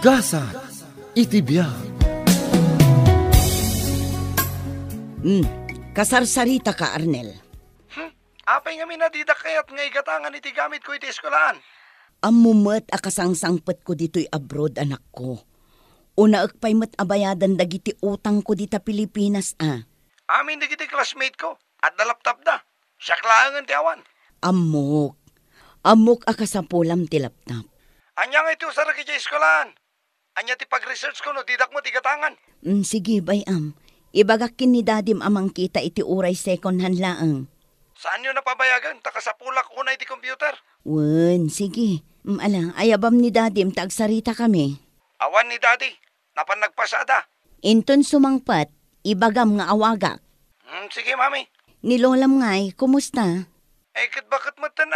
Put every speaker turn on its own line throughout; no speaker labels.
Gasa, itibiyag.
Kasarsarita ka, Arnel.
Apay nga minadidak kayat nga igatangan iti gamit ko iti eskwelahan.
Amumet akasangsangpet ko dito'y abroad, anak ko. Una akpay met abayadan dagiti utang ko dita Pilipinas,
Amin digiti classmate ko at dalaptap da. Siya klaangan ti awan.
Amok akasapulam ti laptop.
Anya nga iti usara ki eskwelahan. Anya ti pag-research ko no didak mo ti gatangan.
Sige, bayam. Ibagakin ni dadim amang kita iti uray second hand laang.
Saan yun napabayagan? Takasapulak ko na iti computer.
Sige. Ayabam ni dadim tagsarita kami.
Awan ni daddy. Napan nagpasada.
Inton sumangpat, ibagam nga awagak.
Sige, mami.
Nilolam nga'y, kumusta?
Kat bakit matan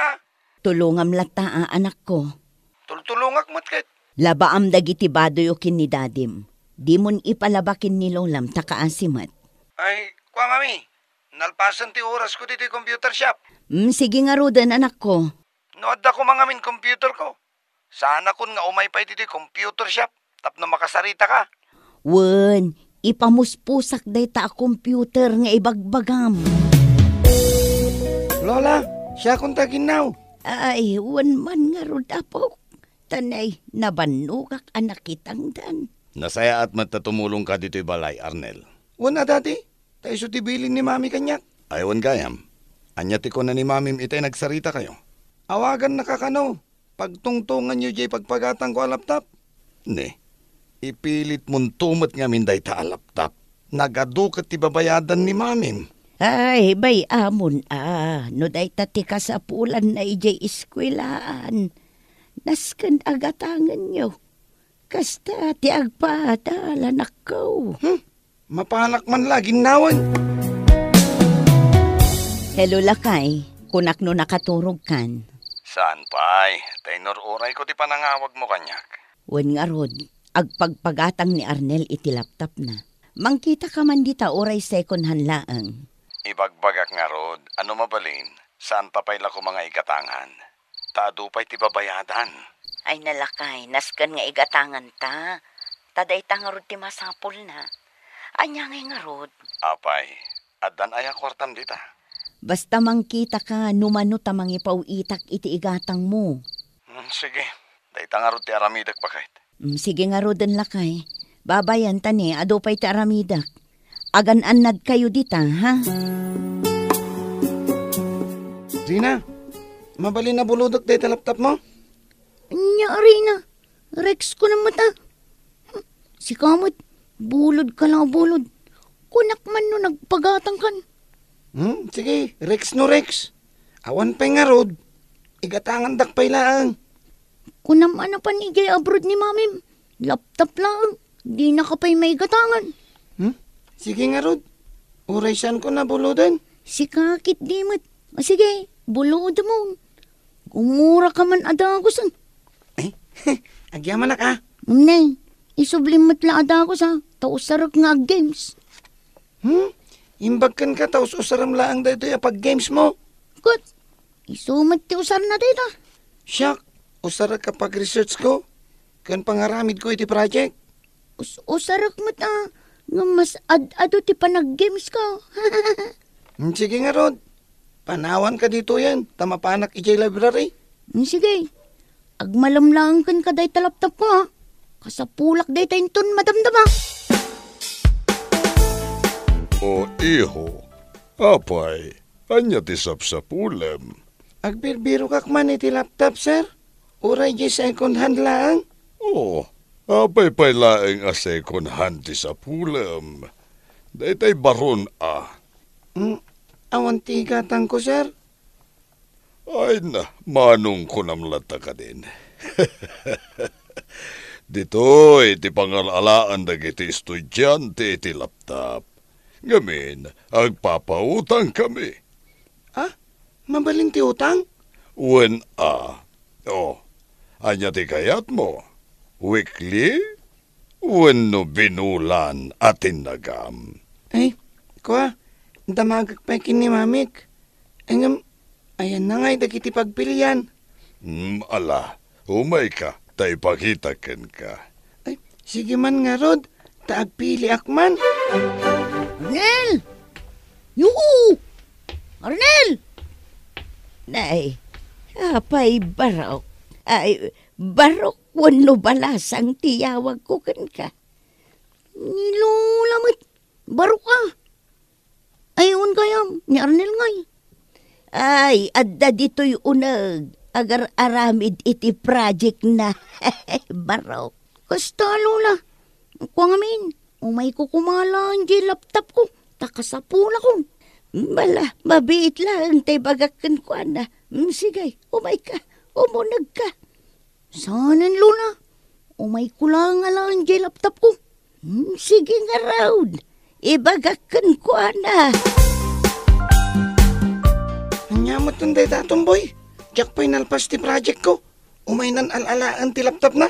Tulungam lata, anak ko.
Tultulungak mat
Labaam dagiti badoyokin ni dadim. Di mon ipalabakin ni lolam takaasimat.
Ay, kwa mami. Nalpasan ti oras ko dito computer shop.
Sige nga rodan, anak ko.
Noadda ko mga min computer ko. Sana kun nga umay pa dito computer shop. Tapno makasarita ka.
Ipamuspusak day ta computer nga ibagbagam.
Lola, siya kung taginaw.
Ay, man nga rod apo. Tanay, nabanugak anak kitang dan.
Nasaya at matatumulong ka dito'y balay, Arnel.
Wala dati. Tayo so tibilin ni mami kanyak.
Aywan gayam. Anyati ko na ni mamim itay nagsarita kayo.
Awagan nakakano. Pagtungtungan nyo jay pagpagatang ko alaptap.
Ne, ipilit mong tumot nga minday ta alaptap. Nagadukat ti babayadan ni mamim.
Ay, bay amon no day tati ka sa pulan na ijay iskwelaan. Naskan agatangan nyo. Kasta ti agpadala nakaw.
Mapanak man laging nawan.
Hello lakay, kunak no nakaturog kan.
Saan pa'y? Tainor oray ko ti panangawag mo kanyak.
Wen nga rod, agpagpagatang ni Arnel iti laptop na. Mangkita ka man dita oray second hand laang.
Ibagbagak nga rod, ano mabalin? Saan pa pa'y lako mga igatangan? Taado pa'y ti babayadan.
Ay nalakay, naskan nga igatangan ta. Taday ta nga rod ti masapol na. Anya nga rod.
Apay, adan aya kwartam dita.
Basta mangkita ka, numano tamang ipauitak iti igatang mo.
Sige, day ta nga rod ti aramidak pa kahit.
Sige nga rod ang lakay. Babayan tani, ado pa'y ti aramidak. Agan-anad kayo dita, ha?
Rina, mabalin na buludok day talaptap mo?
Nyari na. Rex ko na mata. Si Kamot, bulod ka lang bulod. Kunak man no nagpagatang kan.
Sige, Rex no Rex. Awan pa'y nga rod. Igatangan dakpay lang.
Kunam ano pa ni Jay abroad ni mamim. Laptop lang. Di na ka pa'y may gatangan.
Sige nga rod. Uraysan ko na buludan.
Si kakit dimot. Sige, bulod mo. Umura ka man adagosan.
Agyaman na ka.
Nay, isublimot la adagos ha. Tausarak nga games.
Imbagkan ka taos usaram laang dito ya pag games mo.
Good. Isumat ti usar na dito.
Siyak, usarak ka pag research ko. Kan pangaramid ko iti project.
Usarak mo ta. Nga mas ado ti panag-games ko.
Sige nga rod. Panawan ka dito yan. Tamapanak ijay library.
Sige. Agmalamlang kan kaday talaptap ko ha. Kasapulak day tayinton madamdama.
O iho, apay, anya ti sapsapulam.
Agbirbiro kak man iti laptop, sir. Uray di second hand lang.
Oh, apay pay laeng a second hand ti sapulam. Daytay baron
Awan ti gatang ko, sir.
Ay na, manong ko namlata ka din. Dito'y ti pangalalaan dagiti estudyante ti laptop. Ngamin, agpapautang kami.
Mabalin ti utang?
Wen anya ti kayat mo? Weekly? Wen no binulan atin nagam?
Ay, kwa, damagak pa kin ni mamik. Engam, ayan na nga'y dagiti pagpilian.
Ala, umay ka, tay pakitaken ka.
Sige man nga, Rod. Taagpili akman.
Arnel! Yuhu! Arnel!
Nay, apay barok. Ay, barok wano balasang tiyawag ko kan ka.
Nilulamit. Baro ka. Ayon kaya ni Arnel ngay.
Ay, adda dito'y unag. Agar aramid iti project na. Barok.
Kasta lola. Kuang amin. Umay ko kumala ang laptop ko. Takasapula ko.
Bala, mabiit lang tay bagakan ko na. Sige, umay ka. Umunag ka.
Sanan lola. Umay ko lang ang laptop ko.
Sige nga raw. Ibagakan ko na.
Anyamot ng day tatong boy. Diyak pa'y nalpas ti project ko. Umay nan alalaan ti laptop na.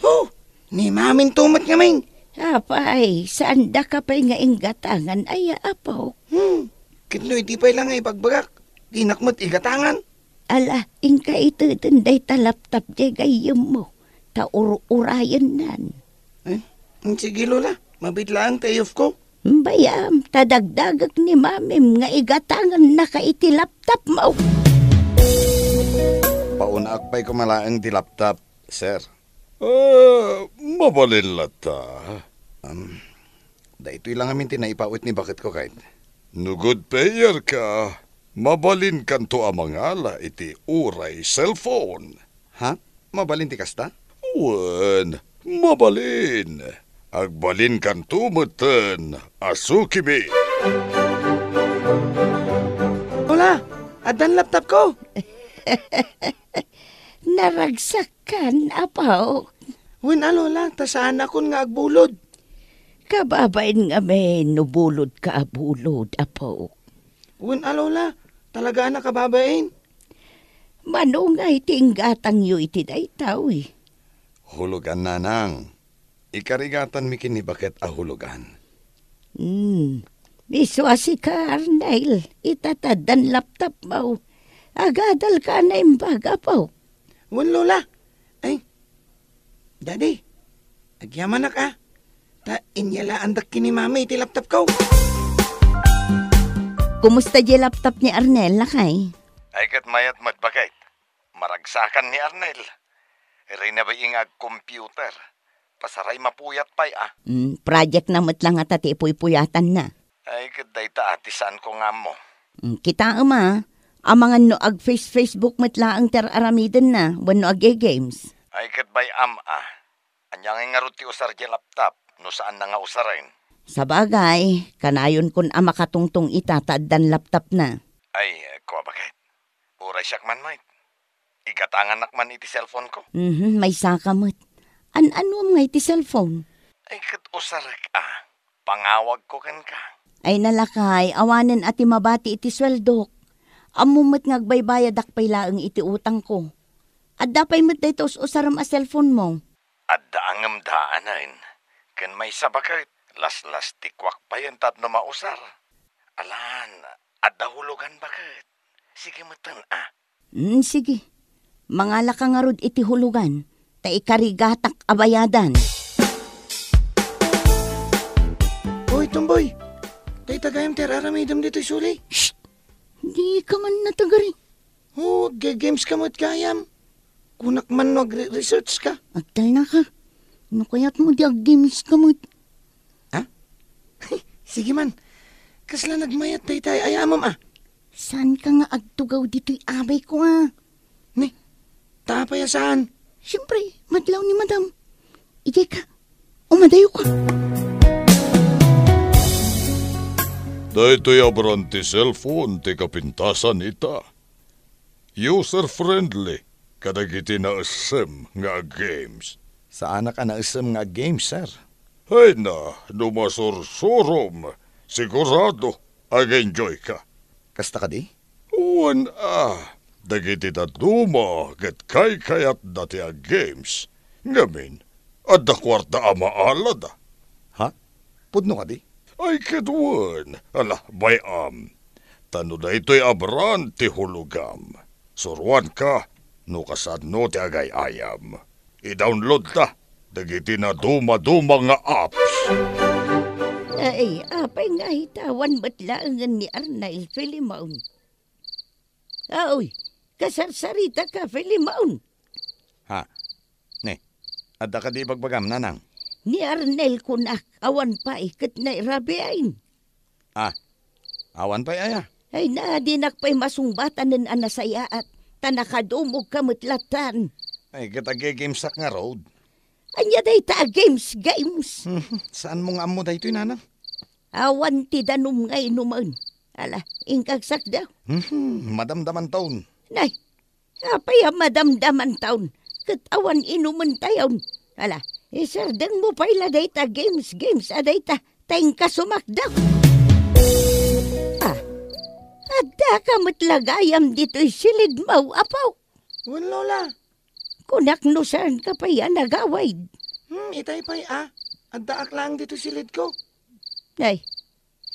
Oh, ni mamin tumat nga main.
Apay, saan da ka pa'y nga inggatangan ay apaw.
Kitno iti pa'y lang ay pagbagak. Dinakmat igatangan.
Ala, ingka ito day ta laptop di gayam mo. Ta urayan nan.
Sige lola, mabitlaan tayo ko.
Bayam, tadagdagag ni mamim nga igatangan na ka iti laptop mo.
Paunaak pa'y kumalaang di laptop, sir.
Mabalin lata.
Da ito'y lang amin tinaipawit ni bakit ko kahit.
No good payer ka. Mabalin kanto amangala iti uray cellphone.
Ha? Mabalin ti kasta?
Wen, mabalin. Agbalin kanto meten asukibi.
Lola, adan laptop ko.
Naragsakan, apaw.
Wen lola, tasaan akon nga agbulod.
Kababain nga may nubulod ka abulod, apaw.
Wen lola, talaga na kababain.
Manungay tinggatang yu iti daytaw eh.
Hulugan nanang. Ikarigatan mi kini bakit ahulugan.
Miswasi ka, Arnel. Itatadan laptop mo. Agadal ka na imbaga po.
Wen lola. Ay, daddy, agyaman na ka. Ta inyalaan dak kini mama iti laptop ko.
Kumusta di laptop ni Arnel, lakay?
Ay kat mayat matbakit. Maragsakan ni Arnel. Iray na ba ingag computer? Pasaray mapuyat pa'y
Project na matlang at ati puyatan na.
Ay kat day ta atisan ko nga mo.
Kita amangan no ag Facebook matlaang ter aramidan na, wano ag games.
Ay kat bay Anyang nga ruti usar di laptop, no saan na nga usarin.
Sa bagay, kanayon kun makatungtong itataddan laptop na.
Ay, kuwa bakit? Uray siyak man, mate. Igatangan nakman iti cellphone ko.
May sakamot. An-ano nga iti cellphone?
Ay, kat usarak pangawag ko kan ka.
Ay nalakay, awanen ati mabati iti sweldok. Amumot ngagbaybayad akpay laang iti utang ko. Adda pa'y mat dito usaram a cellphone mo.
Adda angam daanan. Kan may sabakit. Las-las tikwak pa yan tatno mausar. Alan, adda hulugan bakit? Sige matan
Sige. Mangala ka nga rod iti hulugan. Ta ikarigatak abayadan.
Hoy, tumboy. Tay tagayam ter aramidam dito'y suli.
Shh! Di ka man natagari.
Oh, games ka mo't kayam. Kunak man research ka.
Agtal na ka. Ano kaya't mo di ag-games ka mo?
Sige man. Kasla nagmayat tay tayo ayamam
Saan ka nga agtugaw dito'y abay ko
Ni, tapaya saan?
Siyempre, madlaw ni madam. Ijay ka. Umadayo ka.
Dahito'y abranti cellphone ti kapintasan ita. User-friendly, kadagiti na asem nga games.
Saan ka na isam nga game, sir?
Hay na, numasursurom. Sigurado, ag-enjoy ka.
Kasta ka di?
Uwan dagiti da duma, get kayat dati a games. Ngamin, adda kwarta amaalad.
Ha? Pudno ka di?
Ay kedwan, ala, bayam. Tano da ito'y abran ti hulugam. Suruan ka, no kasad no ti agay ayam. I-download ta, Dagiti na duma-duma nga apps.
Ay, apay nga hitawan matlaangan ni Arnel Filimon. Aoy, kasarsarita ka, Filimon.
Ha? Ne, adda ka di bagbagam, nanang?
Ni Arnel kunak, awan pa ikat na irabiain.
Ah, awan pa aya.
Ay naadinak pa'y masungbatan ng anasaya at tanakadumog kamutlatan.
Ay, katagigimsak nga road.
Anya day ta games.
Saan mo nga amo da ito'y nanang?
Awan ti danum ngay numan. Ala, ingkagsak daw.
Madamdaman taon.
Nay, apay madamdaman taon. Katawan inuman tayon. Ala, isardang mo pa ila day ta games. Aday ta, tayong kasumak daw. Adda ka matlagayam dito'y silid mau, apaw.
Wan lola.
Kunak no saan ka pa yan nagawaid.
Itay pa'y Adda aklang dito silid ko.
Nay,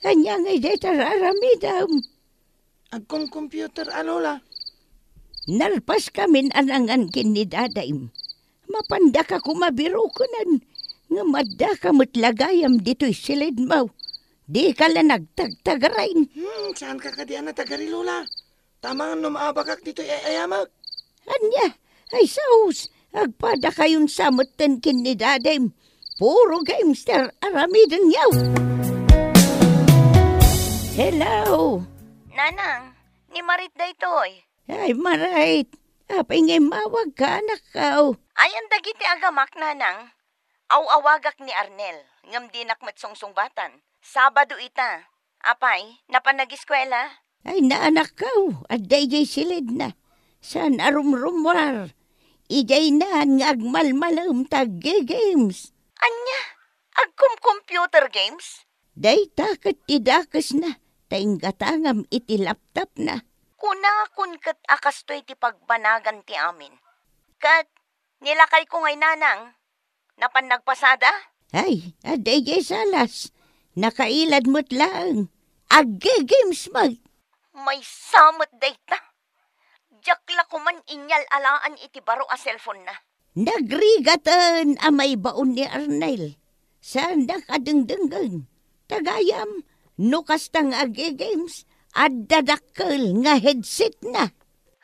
kanya ngay day tararamidam.
Agkong computer lola.
Nalpas kamin anangan kinidadaim. Mapanda ka kumabiro ko nan. Nga madda ka matlagayam dito'y silid mau. Di ka lang nagtagtagarain.
Saan ka kadian na tagari lola? Tamangan no maabakak dito ayamak.
Anya, ay saus. Agpada kayon samutan kinidadaim. Puro gamester aramidan yaw. Hello.
Nanang, ni Marit da itoy.
Ay, Marit. Apay ngay mawag ka, anak ka.
Ayan dagiti agamak, nanang. Aw-awagak ni Arnel, ngam dinak matsungsongbatan. Sabado ita. Apay, napanag-eskwela?
Ay, naanak ka. At dayjay silid na. San arumrumwar. Ijay na nga agmalmalam tag-games.
Anya, agkum-computer games?
Day takat tidakas na. Tayong gatangam iti laptop na.
Kuna kun kat akastoy ti pagbanagan ti amin. Kat, nilakay ko ngay nanang. Napan nagpasada?
Ay, aday salas. Nakailad mo't lang. Agge-games mag.
May samot data. Jakla ko man inyal alaan iti baro a cellphone na.
Nagrigatan amay baon ni Arnel. Saan nakadengdenggan. Tagayam, nukas tang agge-games. At dadakkel nga headset na.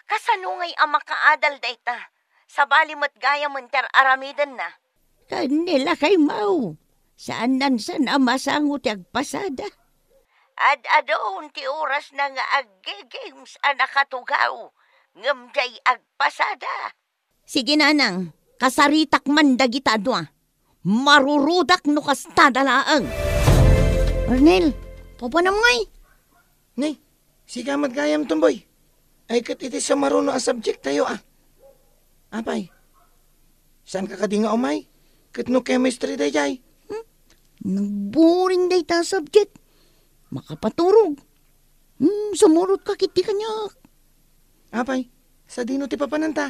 Kasanungay ang makaadal data. Sa balimot gaya munter aramidan na.
Kanila kay mau. Saan nansan ang masangot agpasada?
Ad-adoon ti oras na nga agge-games ang nakatugaw. Ngamday agpasada.
Sige nanang, kasaritak man dagita doa. Marurudak no kastadalaang.
Arnel, papanam ngay.
Nay, sigamat gayam tumboy. Ay kat iti sa maruno a subject tayo Apay, saan ka kadinga umay? Kat no chemistry day jay.
Nagboring day ta subject. Makapaturog. Sumurot ka kiti kanya.
Apay, sa dino ti papananta?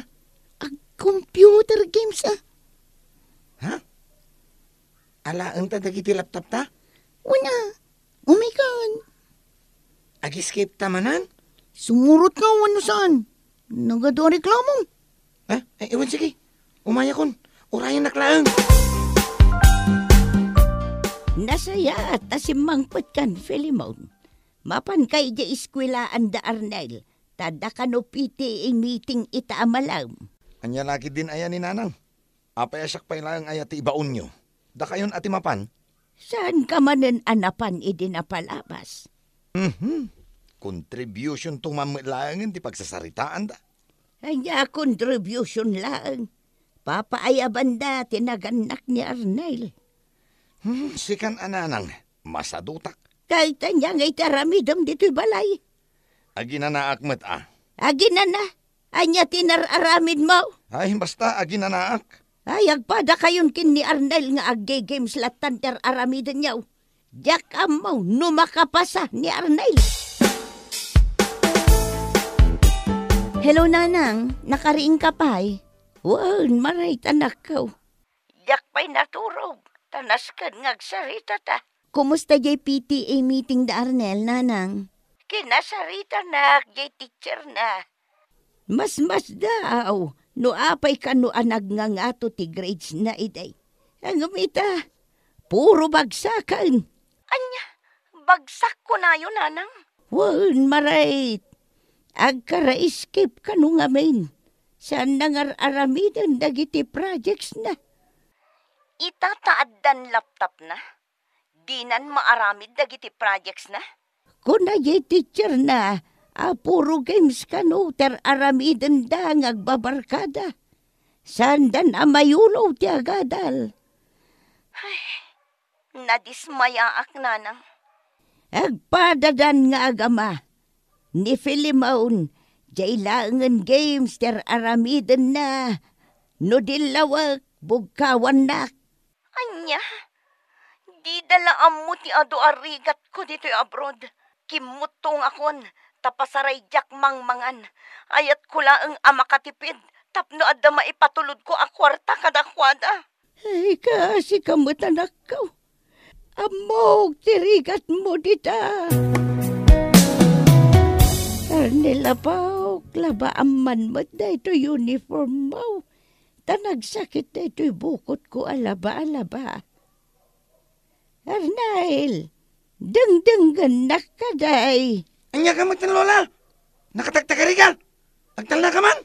Computer games
Ha? Alaan ta dagiti laptop ta?
Una. Oh my God.
Ag-escape tamanan?
Sumurot ka ano saan. Nagado reklamo.
Ewan sige. Umaya kon. Urayan naklaang.
Nasaya at asimangpot kan, Filimon. Mapan kay di iskwilaan da Arnel. Tada ka no PTA meeting ita amalam.
Anya lagi din aya ni nanang. Apay asyak pa ilang aya ti ibaon nyo. Da kayon ati mapan?
Saan ka manen anapan idinapalabas?
Contribution to mamilangin ti pagsasaritaan da.
Anya contribution lang. Papaayaban da tinaganak ni Arnel.
Sikan ananang, masadutak.
Kahit anya ngay taramidam dito'y balay.
Aginanaakmet
Agina na. Anya tinararamid mo.
Ay, basta aginanaak.
Ay, agpada kayon kin ni Arnel nga agge-games latan aramidan niyaw. Diyak amaw, numakapasa ni Arnel.
Hello, nanang. Nakariing ka pa'y?
Wow, maray tanak ko.
Diyak pa'y naturog. Tanas ka ngagsarita ta.
Kumusta jay PTA meeting da Arnel, nanang?
Kinasarita na, jay teacher na.
Mas daw. No apay ka no anag nga to ti grades na iday. Ang umita, puro bagsakan.
Anya, bagsak ko na yun, nanang.
Wan marait. Agkara-escape ka nung amin. Saan nangar-aramidan dagiti projects na.
Itataaddan laptop na. Dinan maaramid dagiti projects na.
Kung na teacher na, puro games ka no, aramidan da ngagbabarkada. Saan dan amayulaw ti agadal.
Nadismayaak, nanang.
Agpadadan nga agama. Ni Filimaun, jailangan games aramidan na. No dilawak, bugkawan na.
Anya, di dalaam mo ti ado arigat ko dito abroad. Kimutong akon, tapasaray jak mangmangan. Ayat ko laang amakatipid, tapno adda maipatulod ko akwarta kadakwada.
Ay, kasi kamot anak ko. Amog, tirigat mo dita. Nilabaw, labaaman mo na ito uniform mo. Tanagsakit na ito'y bukot ko alaba-alaba. Arnail, dengdengan na ka day.
Anya ka magtan, Lola. Nakatagtagari ka. Agtal na ka man.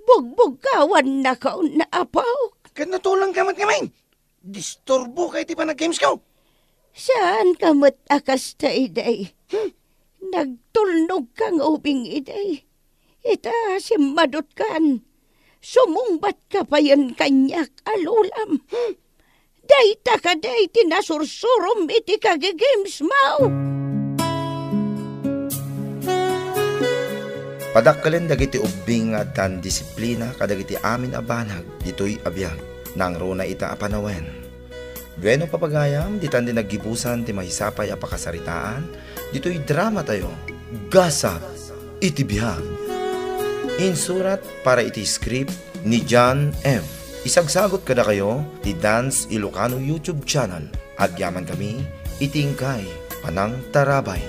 Bugbugkawan na ka na apaw.
Kat natulang kamat kamain. Disturbo kayo ti pa nag-games ko.
Saan kamot akas ta iday? Nagtulnog kang ubing iday. Ita simadot kan. Sumungbat ka pa yan kanyak alulam. Dayta ka day tinasursurom iti kage-games mau.
Padakkalen dagiti ubing nga tan disiplina kadagiti amin abanag ditoy abiyag nang runa ita apanawen. Bueno papagayam ditan din naggibusan ti mahisapay a pakasaritaan ditoy drama tayo. Gasa iti bihag. Insurat para iti script ni John F. Isagsagot kada kayo ti Dance Ilocano YouTube channel. Agyaman kami itingkay Panang Tarabay.